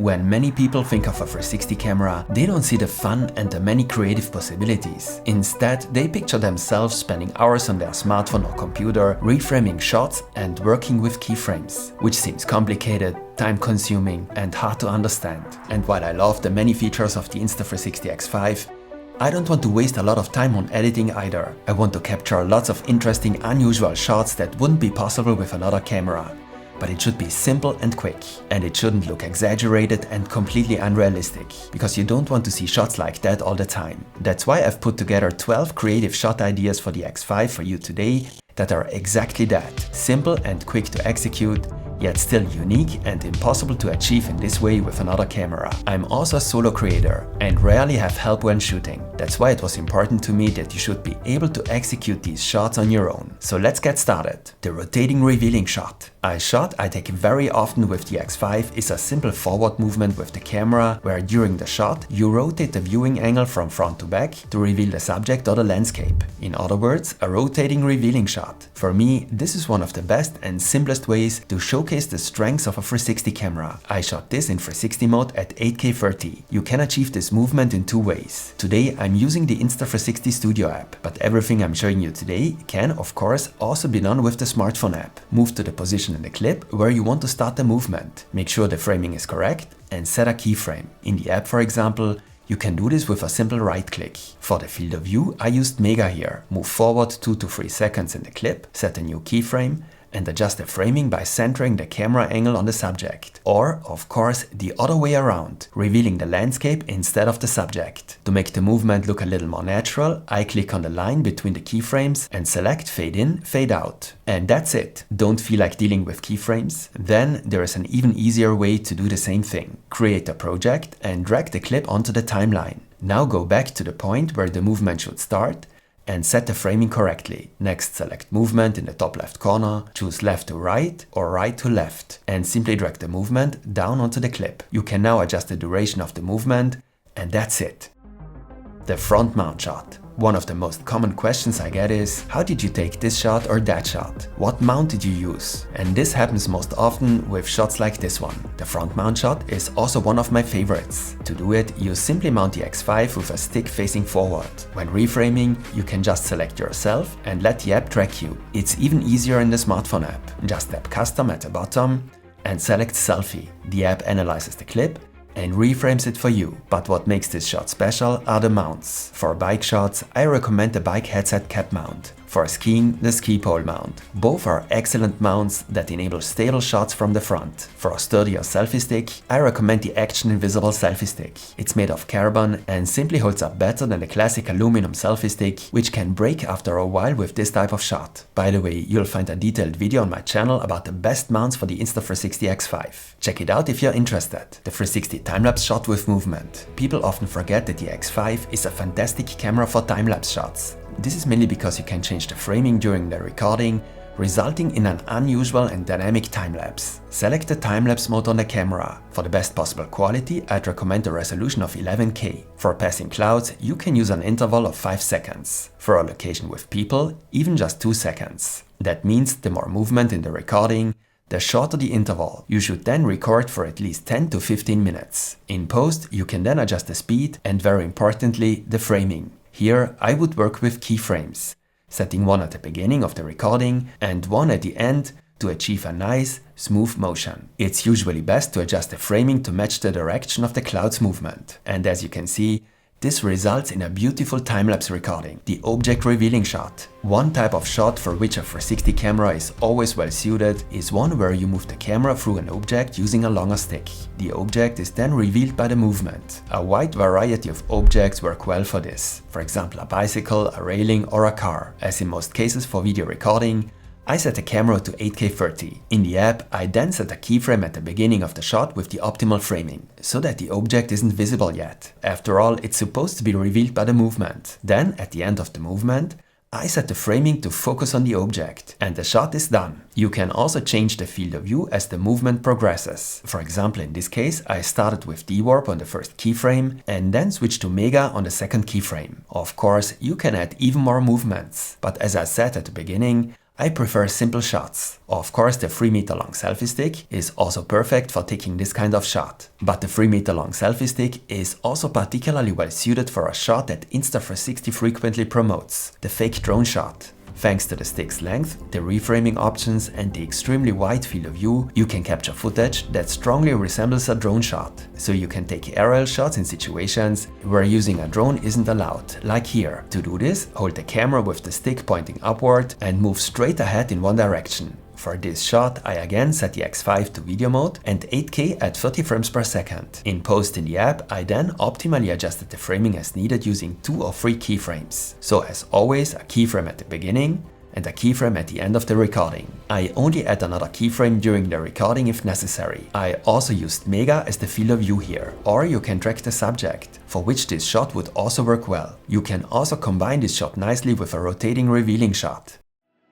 When many people think of a 360 camera, they don't see the fun and the many creative possibilities. Instead, they picture themselves spending hours on their smartphone or computer, reframing shots and working with keyframes, which seems complicated, time-consuming and hard to understand. And while I love the many features of the Insta360 X5, I don't want to waste a lot of time on editing either. I want to capture lots of interesting, unusual shots that wouldn't be possible with another camera. But it should be simple and quick. And it shouldn't look exaggerated and completely unrealistic, because you don't want to see shots like that all the time. That's why I've put together 12 creative shot ideas for the X5 for you today that are exactly that. Simple and quick to execute, yet still unique and impossible to achieve in this way with another camera. I'm also a solo creator and rarely have help when shooting. That's why it was important to me that you should be able to execute these shots on your own. So let's get started. The rotating revealing shot. A shot I take very often with the X5 is a simple forward movement with the camera, where during the shot you rotate the viewing angle from front to back to reveal the subject or the landscape. In other words, a rotating revealing shot. For me, this is one of the best and simplest ways to showcase the strengths of a 360 camera. I shot this in 360 mode at 8K 30. You can achieve this movement in two ways. Today I'm using the Insta360 app, but everything I'm showing you today can, of course, also be done with the smartphone app. Move to the position in the clip where you want to start the movement. Make sure the framing is correct and set a keyframe. In the app, for example, you can do this with a simple right click. For the field of view, I used Mega here. Move forward 2 to 3 seconds in the clip, set a new keyframe, and adjust the framing by centering the camera angle on the subject. Or, of course, the other way around, revealing the landscape instead of the subject. To make the movement look a little more natural, I click on the line between the keyframes and select Fade In, Fade Out. And that's it. Don't feel like dealing with keyframes? Then there is an even easier way to do the same thing. Create a project and drag the clip onto the timeline. Now go back to the point where the movement should start and set the framing correctly. Next, select movement in the top left corner, choose left to right or right to left, and simply drag the movement down onto the clip. You can now adjust the duration of the movement, and that's it. The front mount shot. One of the most common questions I get is, how did you take this shot or that shot? What mount did you use? And this happens most often with shots like this one. The front mount shot is also one of my favorites. To do it, you simply mount the X5 with a stick facing forward. When reframing, you can just select yourself and let the app track you. It's even easier in the smartphone app. Just tap Custom at the bottom and select Selfie. The app analyzes the clip and reframes it for you. But what makes this shot special are the mounts. For bike shots, I recommend the bike headset cap mount. For skiing, the ski pole mount. Both are excellent mounts that enable stable shots from the front. For a sturdier selfie stick, I recommend the Action Invisible selfie stick. It's made of carbon and simply holds up better than the classic aluminum selfie stick, which can break after a while with this type of shot. By the way, you'll find a detailed video on my channel about the best mounts for the Insta360 X5. Check it out if you're interested. The 360 Timelapse Shot with movement. People often forget that the X5 is a fantastic camera for timelapse shots. This is mainly because you can change the framing during the recording, resulting in an unusual and dynamic time-lapse. Select the time-lapse mode on the camera. For the best possible quality, I'd recommend a resolution of 11K. For passing clouds, you can use an interval of 5 seconds. For a location with people, even just 2 seconds. That means the more movement in the recording, the shorter the interval. You should then record for at least 10 to 15 minutes. In post, you can then adjust the speed and, very importantly, the framing. Here, I would work with keyframes, setting one at the beginning of the recording and one at the end to achieve a nice, smooth motion. It's usually best to adjust the framing to match the direction of the cloud's movement. And as you can see, this results in a beautiful time-lapse recording, the object revealing shot. One type of shot for which a 360 camera is always well suited is one where you move the camera through an object using a longer stick. The object is then revealed by the movement. A wide variety of objects work well for this. For example, a bicycle, a railing or a car. As in most cases for video recording, I set the camera to 8K 30. In the app, I then set a keyframe at the beginning of the shot with the optimal framing, so that the object isn't visible yet. After all, it's supposed to be revealed by the movement. Then, at the end of the movement, I set the framing to focus on the object, and the shot is done. You can also change the field of view as the movement progresses. For example, in this case, I started with D-Warp on the first keyframe and then switched to Mega on the second keyframe. Of course, you can add even more movements, but as I said at the beginning, I prefer simple shots. Of course, the 3-meter long selfie stick is also perfect for taking this kind of shot. But the 3-meter long selfie stick is also particularly well suited for a shot that Insta360 frequently promotes, the fake drone shot. Thanks to the stick's length, the reframing options and the extremely wide field of view, you can capture footage that strongly resembles a drone shot. So you can take aerial shots in situations where using a drone isn't allowed, like here. To do this, hold the camera with the stick pointing upward and move straight ahead in one direction. For this shot, I again set the X5 to video mode and 8K at 30 frames per second. In post in the app, I then optimally adjusted the framing as needed using 2 or 3 keyframes. So as always, a keyframe at the beginning and a keyframe at the end of the recording. I only add another keyframe during the recording if necessary. I also used Mega as the field of view here, or you can track the subject, for which this shot would also work well. You can also combine this shot nicely with a rotating revealing shot,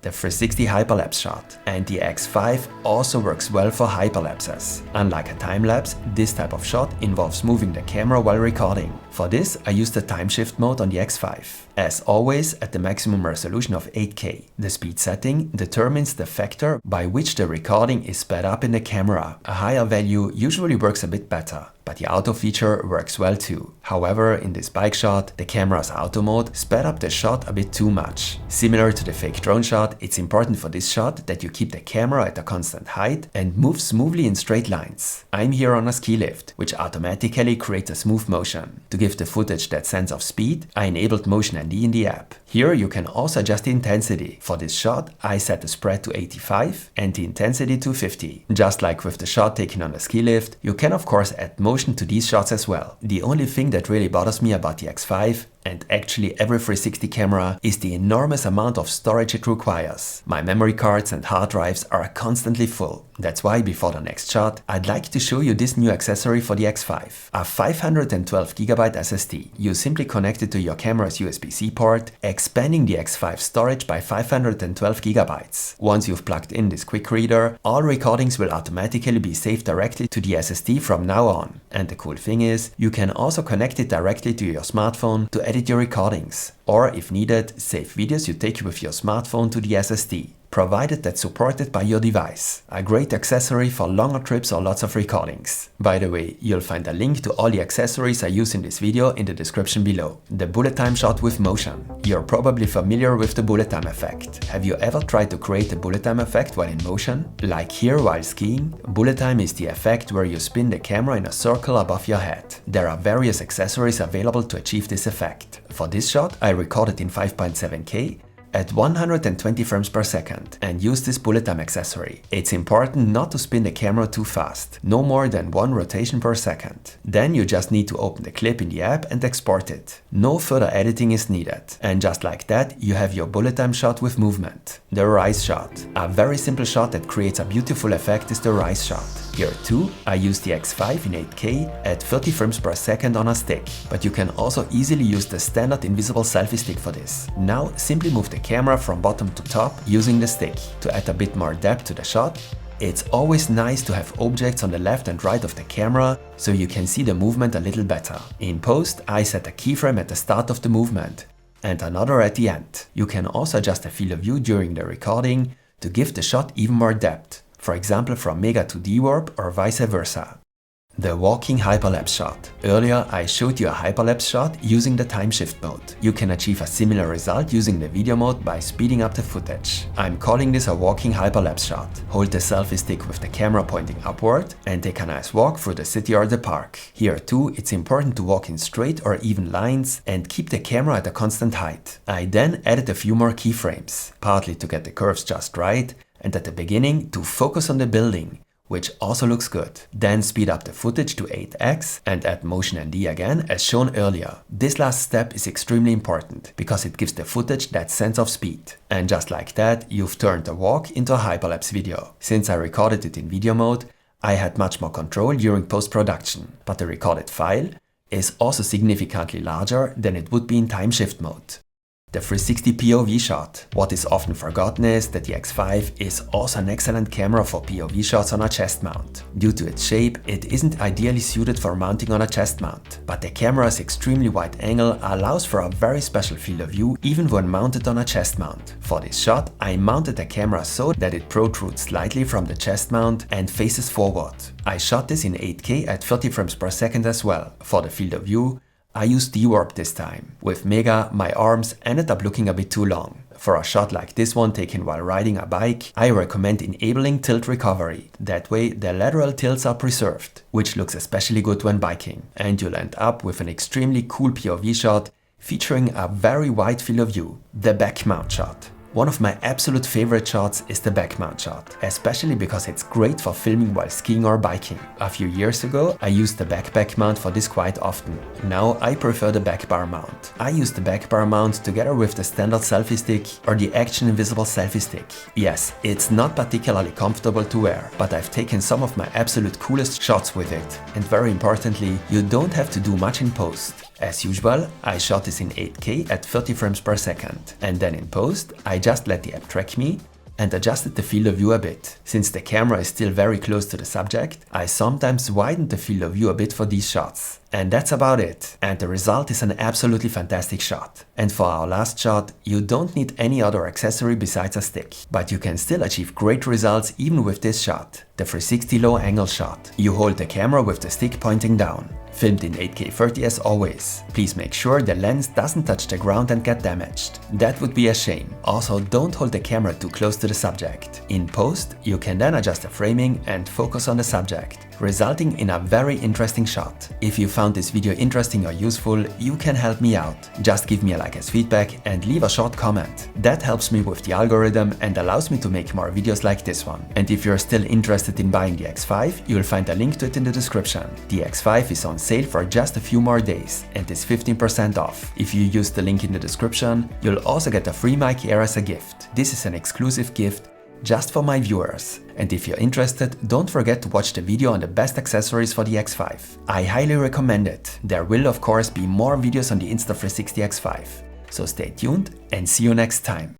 the 360 Hyperlapse Shot, and the X5 also works well for hyperlapses. Unlike a time-lapse, this type of shot involves moving the camera while recording. For this, I use the time shift mode on the X5. As always, at the maximum resolution of 8K. The speed setting determines the factor by which the recording is sped up in the camera. A higher value usually works a bit better, but the auto feature works well too. However, in this bike shot, the camera's auto mode sped up the shot a bit too much. Similar to the fake drone shot, it's important for this shot that you keep the camera at a constant height and move smoothly in straight lines. I'm here on a ski lift, which automatically creates a smooth motion. To give the footage that sense of speed, I enabled Motion ND in the app. Here you can also adjust the intensity. For this shot, I set the spread to 85 and the intensity to 50. Just like with the shot taken on the ski lift, you can of course add motion to these shots as well. The only thing that really bothers me about the X5, and actually every 360 camera, is the enormous amount of storage it requires. My memory cards and hard drives are constantly full. That's why before the next shot, I'd like to show you this new accessory for the X5. A 512GB SSD. You simply connect it to your camera's USB-C port, expanding the X5 storage by 512GB. Once you've plugged in this quick reader, all recordings will automatically be saved directly to the SSD from now on. And the cool thing is, you can also connect it directly to your smartphone to edit your recordings, or if needed, save videos you take with your smartphone to the SSD, provided that's supported by your device. A great accessory for longer trips or lots of recordings. By the way, you'll find a link to all the accessories I use in this video in the description below. The bullet time shot with motion. You're probably familiar with the bullet time effect. Have you ever tried to create a bullet time effect while in motion? Like here while skiing? Bullet time is the effect where you spin the camera in a circle above your head. There are various accessories available to achieve this effect. For this shot, I recorded in 5.7K at 120 frames per second and use this bullet time accessory. It's important not to spin the camera too fast, no more than 1 rotation per second. Then you just need to open the clip in the app and export it. No further editing is needed. And just like that, you have your bullet time shot with movement. The rise shot. A very simple shot that creates a beautiful effect is the rise shot. Here too, I use the X5 in 8K at 30 frames per second on a stick, but you can also easily use the standard invisible selfie stick for this. Now simply move the camera from bottom to top using the stick. To add a bit more depth to the shot, it's always nice to have objects on the left and right of the camera so you can see the movement a little better. In post, I set a keyframe at the start of the movement and another at the end. You can also adjust the field of view during the recording to give the shot even more depth. For example, from Mega to D-Warp or vice versa. The walking hyperlapse shot. Earlier I showed you a hyperlapse shot using the time shift mode. You can achieve a similar result using the video mode by speeding up the footage. I'm calling this a walking hyperlapse shot. Hold the selfie stick with the camera pointing upward and take a nice walk through the city or the park. Here too, it's important to walk in straight or even lines and keep the camera at a constant height. I then added a few more keyframes, partly to get the curves just right, and at the beginning to focus on the building, which also looks good. Then speed up the footage to 8x and add Motion ND again as shown earlier. This last step is extremely important because it gives the footage that sense of speed. And just like that, you've turned the walk into a hyperlapse video. Since I recorded it in video mode, I had much more control during post-production, but the recorded file is also significantly larger than it would be in time shift mode. The 360 POV shot. What is often forgotten is that the X5 is also an excellent camera for POV shots on a chest mount. Due to its shape, it isn't ideally suited for mounting on a chest mount, but the camera's extremely wide angle allows for a very special field of view even when mounted on a chest mount. For this shot, I mounted the camera so that it protrudes slightly from the chest mount and faces forward. I shot this in 8K at 30 frames per second as well. For the field of view, I used D-Warp this time. With Mega, my arms ended up looking a bit too long. For a shot like this one taken while riding a bike, I recommend enabling tilt recovery. That way the lateral tilts are preserved, which looks especially good when biking. And you'll end up with an extremely cool POV shot featuring a very wide field of view, the back mount shot. One of my absolute favorite shots is the back mount shot, especially because it's great for filming while skiing or biking. A few years ago, I used the back mount for this quite often. Now I prefer the back bar mount. I use the back bar mount together with the standard selfie stick or the Action Invisible selfie stick. Yes, it's not particularly comfortable to wear, but I've taken some of my absolute coolest shots with it. And very importantly, you don't have to do much in post. As usual, I shot this in 8K at 30 frames per second, and then in post, I just let the app track me and adjusted the field of view a bit. Since the camera is still very close to the subject, I sometimes widened the field of view a bit for these shots. And that's about it. And the result is an absolutely fantastic shot. And for our last shot, you don't need any other accessory besides a stick. But you can still achieve great results even with this shot. The 360 low angle shot. You hold the camera with the stick pointing down. Filmed in 8K 30 as always. Please make sure the lens doesn't touch the ground and get damaged. That would be a shame. Also, don't hold the camera too close to the subject. In post, you can then adjust the framing and focus on the subject, resulting in a very interesting shot. If you found this video interesting or useful, you can help me out. Just give me a like as feedback and leave a short comment. That helps me with the algorithm and allows me to make more videos like this one. And if you're still interested in buying the X5, you'll find a link to it in the description. The X5 is on sale for just a few more days and is 15% off. If you use the link in the description, you'll also get a free mic Air as a gift. This is an exclusive gift just for my viewers. And if you're interested, don't forget to watch the video on the best accessories for the X5. I highly recommend it. There will of course be more videos on the Insta360 X5. So stay tuned and see you next time.